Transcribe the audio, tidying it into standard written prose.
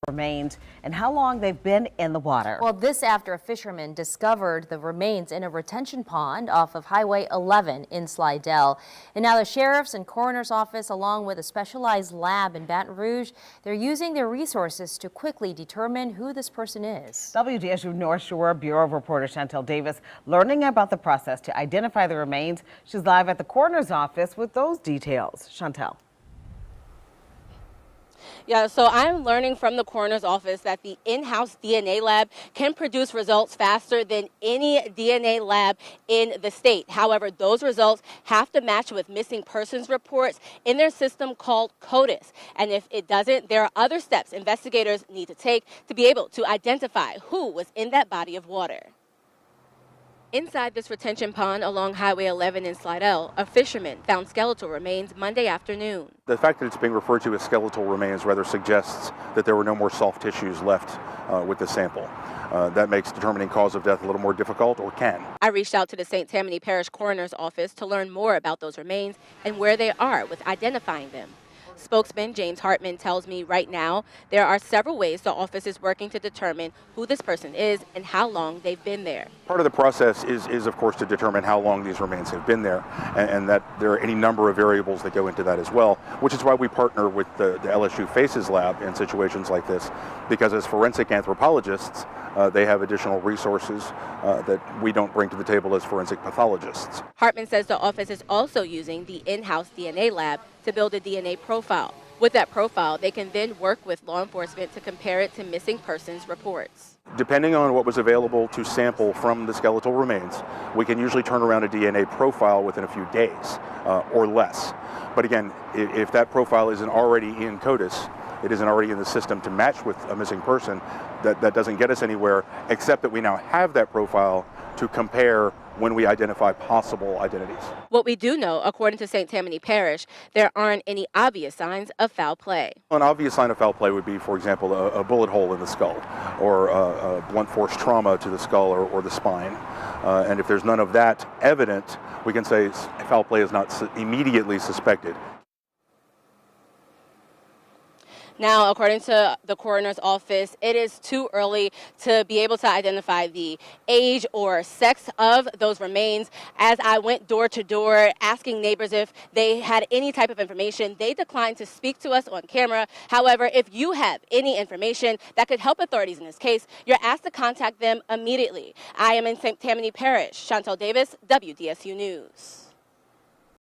remains and how long they've been in the water. Well, this after a fisherman discovered the remains in a retention pond off of Highway 11 in Slidell. And now the sheriff's and coroner's office, along with a specialized lab in Baton Rouge, they're using their resources to quickly determine who this person is. WDSU North Shore Bureau reporter Chantel Davis learning about the process to identify the remains. She's live at the coroner's office with those details. Chantel. Yeah, so I'm learning from the coroner's office that the in-house DNA lab can produce results faster than any DNA lab in the state. However, those results have to match with missing persons reports in their system called CODIS. And if it doesn't, there are other steps investigators need to take to be able to identify who was in that body of water. Inside this retention pond along Highway 11 in Slidell, a fisherman found skeletal remains Monday afternoon. The fact that it's being referred to as skeletal remains rather suggests that there were no more soft tissues left with the sample. That makes determining cause of death a little more difficult, or can. I reached out to the St. Tammany Parish Coroner's Office to learn more about those remains and where they are with identifying them. Spokesman James Hartman tells me right now there are several ways the office is working to determine who this person is and how long they've been there. Part of the process is of course, to determine how long these remains have been there, and that there are any number of variables that go into that as well, which is why we partner with the LSU FACES lab in situations like this, because as forensic anthropologists, they have additional resources that we don't bring to the table as forensic pathologists. Hartman says the office is also using the in-house DNA lab to build a DNA profile. With that profile, they can then work with law enforcement to compare it to missing persons reports. Depending on what was available to sample from the skeletal remains, we can usually turn around a DNA profile within a few days or less. But again, if that profile isn't already in CODIS, it isn't already in the system to match with a missing person, that doesn't get us anywhere, except that we now have that profile to compare when we identify possible identities. What we do know, according to St. Tammany Parish, there aren't any obvious signs of foul play. An obvious sign of foul play would be, for example, a bullet hole in the skull, or a blunt force trauma to the skull or the spine. And if there's none of that evident, we can say foul play is not immediately suspected. Now, according to the coroner's office, it is too early to be able to identify the age or sex of those remains. As I went door to door asking neighbors if they had any type of information, they declined to speak to us on camera. However, if you have any information that could help authorities in this case, you're asked to contact them immediately. I am in St. Tammany Parish. Chantel Davis, WDSU News.